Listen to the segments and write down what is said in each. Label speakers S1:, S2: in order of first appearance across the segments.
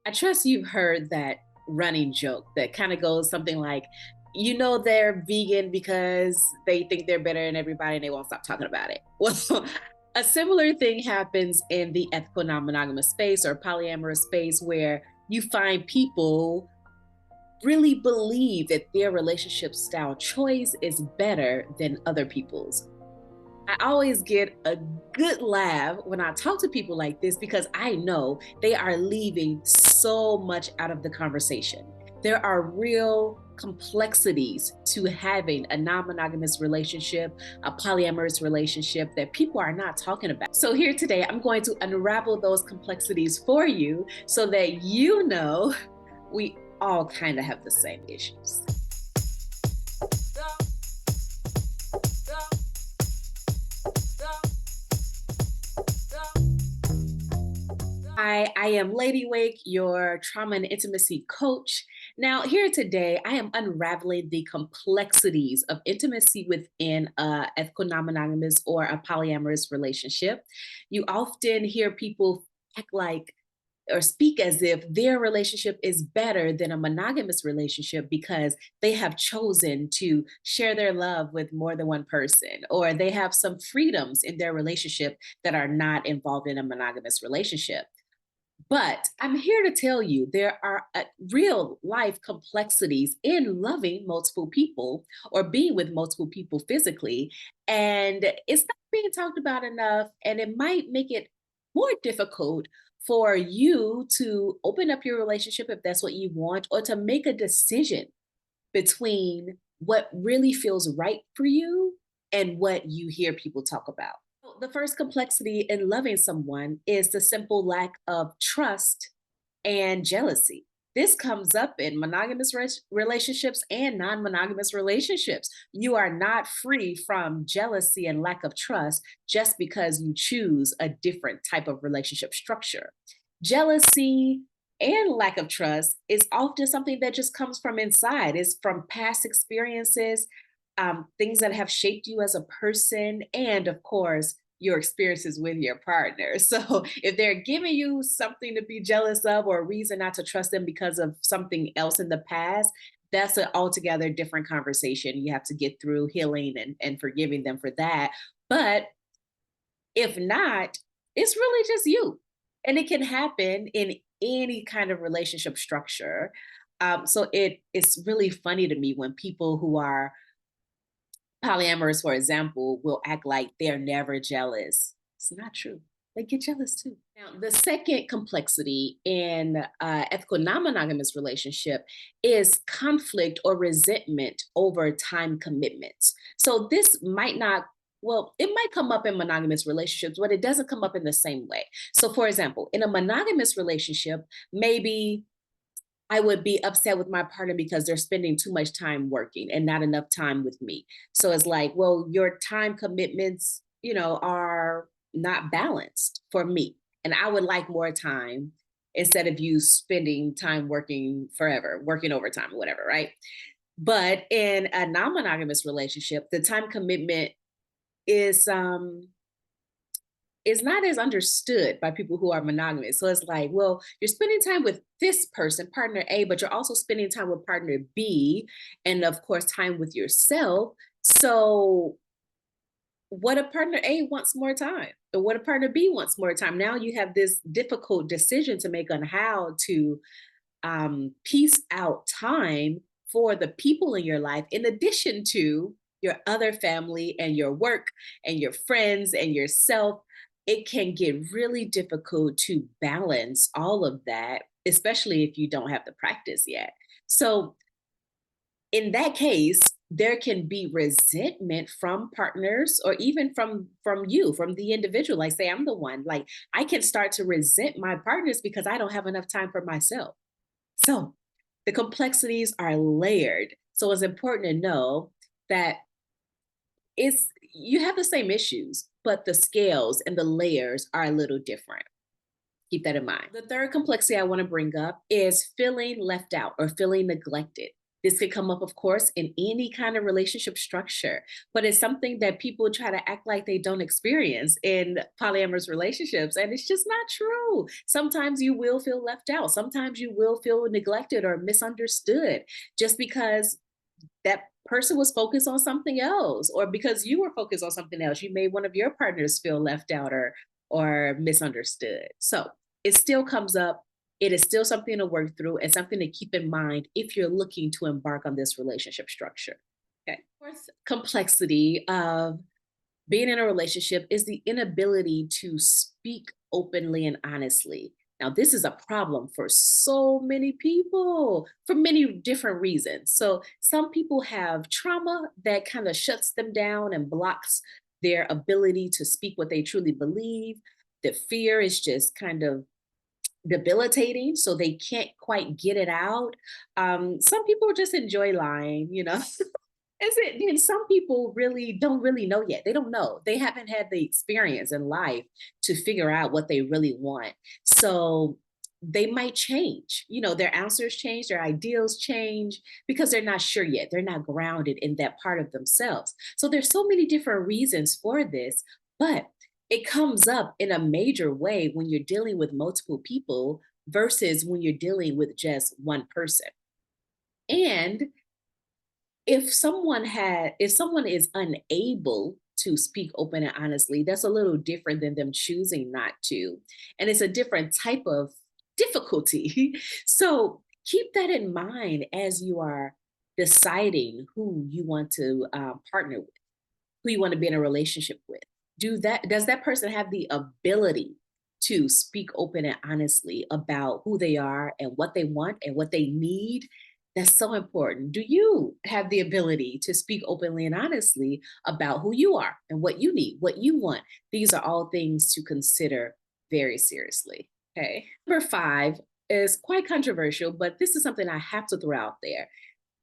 S1: I trust you've heard that running joke that kind of goes something like, they're vegan because they think they're better than everybody and they won't stop talking about it. Well, a similar thing happens in the ethical non-monogamous space or polyamorous space where you find people really believe that their relationship style choice is better than other people's. I always get a good laugh when I talk to people like this because I know they are leaving so much out of the conversation. There are real complexities to having a non monogamous relationship, a polyamorous relationship that people are not talking about. So, here today, I'm going to unravel those complexities for you so that we all kind of have the same issues. Hi, I am LadyWake, your trauma and intimacy coach. Now, here today, I am unraveling the complexities of intimacy within a ethical non-monogamous or a polyamorous relationship. You often hear people act like or speak as if their relationship is better than a monogamous relationship because they have chosen to share their love with more than one person, or they have some freedoms in their relationship that are not involved in a monogamous relationship. But I'm here to tell you there are real life complexities in loving multiple people or being with multiple people physically. And it's not being talked about enough. And it might make it more difficult for you to open up your relationship if that's what you want, or to make a decision between what really feels right for you and what you hear people talk about. The first complexity in loving someone is the simple lack of trust and jealousy. This comes up in monogamous relationships and non monogamous relationships. You are not free from jealousy and lack of trust just because you choose a different type of relationship structure. Jealousy and lack of trust is often something that just comes from inside, it's from past experiences, things that have shaped you as a person, and of course, your experiences with your partner. So, if they're giving you something to be jealous of or a reason not to trust them because of something else in the past, that's an altogether different conversation. You have to get through healing and forgiving them for that. But if not, it's really just you. And it can happen in any kind of relationship structure. So it's really funny to me when people who are polyamorous, for example, will act like they're never jealous. It's not true. They get jealous too. Now, the second complexity in ethical non monogamous relationship is conflict or resentment over time commitments. So, this might not, well, it might come up in monogamous relationships, but it doesn't come up in the same way. So, for example, in a monogamous relationship, maybe I would be upset with my partner because they're spending too much time working and not enough time with me. So it's like, well, your time commitments, are not balanced for me. And I would like more time instead of you spending time working forever, working overtime, or whatever, right? But in a non-monogamous relationship, the time commitment is is not as understood by people who are monogamous. So it's like, well, you're spending time with this person, partner A, but you're also spending time with partner B, and of course, time with yourself. So, what if partner A wants more time? Or what if partner B wants more time? Now you have this difficult decision to make on how to piece out time for the people in your life, in addition to your other family and your work and your friends and yourself. It can get really difficult to balance all of that, especially if you don't have the practice yet. So, in that case, there can be resentment from partners or even from you, from the individual. Like, say I'm the one, like I can start to resent my partners because I don't have enough time for myself. So the complexities are layered. So it's important to know that it's you have the same issues, but the scales and the layers are a little different. Keep that in mind. The third complexity I want to bring up is feeling left out or feeling neglected. This could come up, of course, in any kind of relationship structure, but it's something that people try to act like they don't experience in polyamorous relationships. And it's just not true. Sometimes you will feel left out. Sometimes you will feel neglected or misunderstood just because that person was focused on something else, or because you were focused on something else. You made one of your partners feel left out or misunderstood. So it still comes up. It is still something to work through and something to keep in mind if you're looking to embark on this relationship structure. Okay. Fourth complexity of being in a relationship is the inability to speak openly and honestly. Now, this is a problem for so many people for many different reasons. So, some people have trauma that kind of shuts them down and blocks their ability to speak what they truly believe. The fear is just kind of debilitating, so they can't quite get it out. Some people just enjoy lying, Is it and some people really don't really know yet. They don't know. They haven't had the experience in life to figure out what they really want. So they might change. Their answers change, their ideals change because they're not sure yet. They're not grounded in that part of themselves. So there's so many different reasons for this, but it comes up in a major way when you're dealing with multiple people versus when you're dealing with just one person. And if someone is unable to speak open and honestly, that's a little different than them choosing not to, and it's a different type of difficulty. So keep that in mind as you are deciding who you want to partner with, who you want to be in a relationship with. Does that person have the ability to speak open and honestly about who they are and what they want and what they need? That's so important. Do you have the ability to speak openly and honestly about who you are and what you need, what you want? These are all things to consider very seriously. Okay. Number five is quite controversial, but this is something I have to throw out there.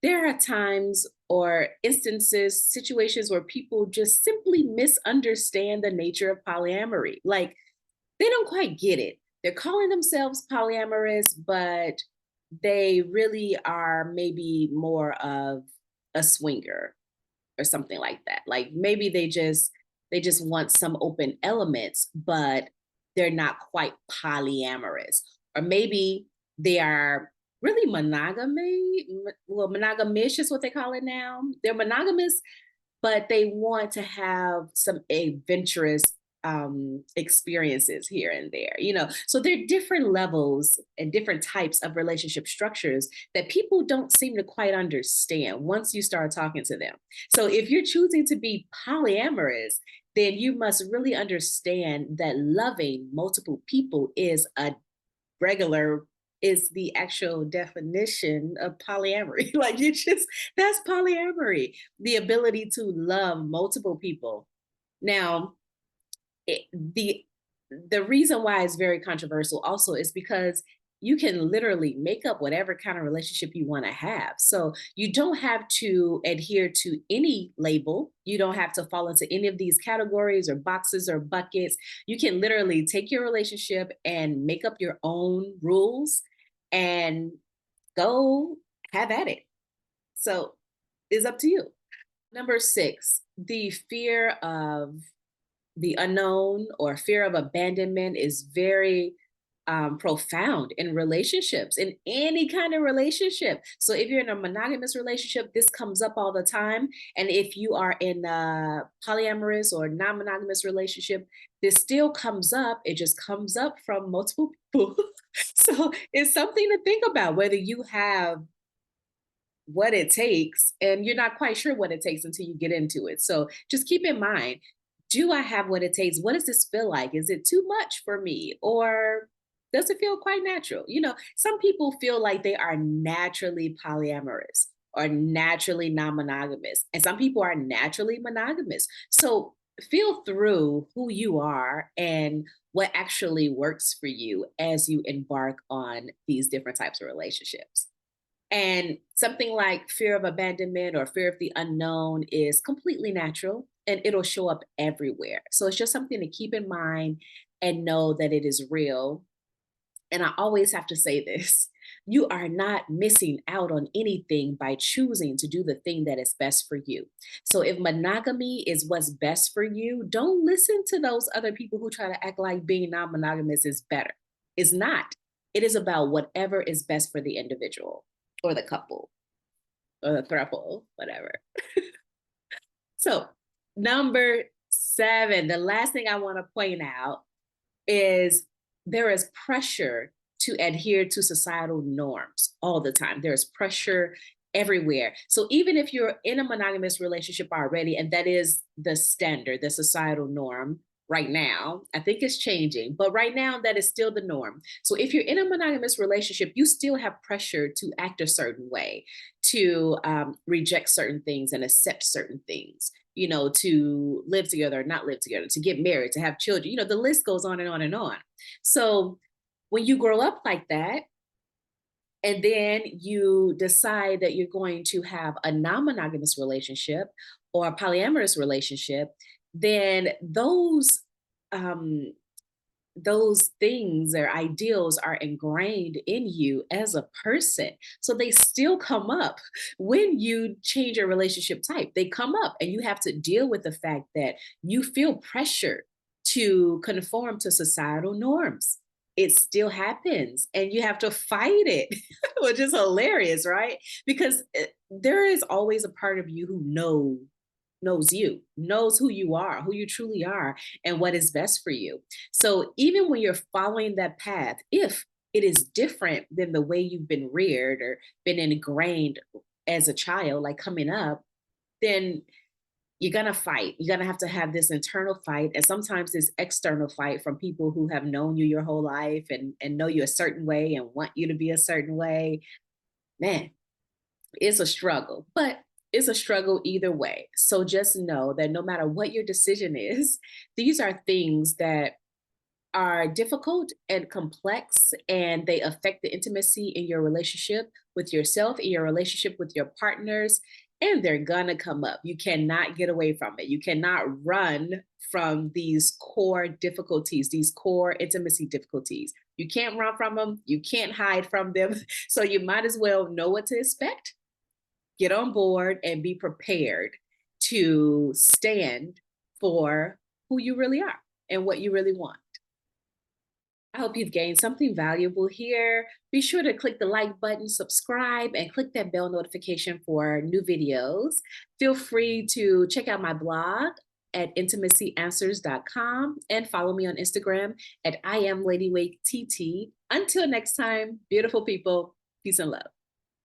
S1: There are times or instances, situations where people just simply misunderstand the nature of polyamory. Like, they don't quite get it. They're calling themselves polyamorous, but they really are maybe more of a swinger or something like that. Like, maybe they just want some open elements, but they're not quite polyamorous. Or maybe they are really monogamish is what they call it now. They're monogamous, but they want to have some adventurous experiences here and there. So there are different levels and different types of relationship structures that people don't seem to quite understand once you start talking to them. So if you're choosing to be polyamorous, then you must really understand that loving multiple people regular is the actual definition of polyamory. Like, that's polyamory, the ability to love multiple people. Now, it, the reason why it's very controversial also is because you can literally make up whatever kind of relationship you want to have. So you don't have to adhere to any label. You don't have to fall into any of these categories or boxes or buckets. You can literally take your relationship and make up your own rules and go have at it. So it's up to you. Number six, the fear of the unknown or fear of abandonment is very profound in relationships, in any kind of relationship. So if you're in a monogamous relationship, this comes up all the time. And if you are in a polyamorous or non-monogamous relationship, this still comes up. It just comes up from multiple people. So it's something to think about whether you have what it takes, and you're not quite sure what it takes until you get into it. So just keep in mind, do I have what it takes? What does this feel like? Is it too much for me, or does it feel quite natural? Some people feel like they are naturally polyamorous or naturally non-monogamous, and some people are naturally monogamous. So feel through who you are and what actually works for you as you embark on these different types of relationships. And something like fear of abandonment or fear of the unknown is completely natural, and it'll show up everywhere. So it's just something to keep in mind and know that it is real. And I always have to say this: You are not missing out on anything by choosing to do the thing that is best for you. So if monogamy is what's best for you, don't listen to those other people who try to act like being non-monogamous is better. It's not. It is about whatever is best for the individual or the couple or the throuple, whatever. So, number 7, the last thing I want to point out is there is pressure to adhere to societal norms all the time. There's pressure everywhere. So even if you're in a monogamous relationship already, and that is the standard, the societal norm right now, I think it's changing, but right now that is still the norm. So if you're in a monogamous relationship, you still have pressure to act a certain way, to reject certain things and accept certain things, to live together or not live together, to get married, to have children. The list goes on and on and on. So when you grow up like that, and then you decide that you're going to have a non-monogamous relationship or a polyamorous relationship, then um, those things or ideals are ingrained in you as a person. So they still come up when you change your relationship type. They come up and you have to deal with the fact that you feel pressure to conform to societal norms. It still happens and you have to fight it, which is hilarious, right? Because there is always a part of you who knows who you are, who you truly are, and what is best for you. So even when you're following that path, if it is different than the way you've been reared or been ingrained as a child, like coming up, then you're going to fight. You're going to have this internal fight and sometimes this external fight from people who have known you your whole life and know you a certain way and want you to be a certain way. Man, it's a struggle, but it's a struggle either way. So just know that no matter what your decision is, these are things that are difficult and complex, and they affect the intimacy in your relationship with yourself, in your relationship with your partners, and they're gonna come up. You cannot get away from it. You cannot run from these core difficulties, these core intimacy difficulties. You can't run from them. You can't hide from them. So you might as well know what to expect, get on board, and be prepared to stand for who you really are and what you really want. I hope you've gained something valuable here. Be sure to click the like button, subscribe, and click that bell notification for new videos. Feel free to check out my blog at intimacyanswers.com and follow me on Instagram at I am LadyWake TT. Until next time, beautiful people, peace and love.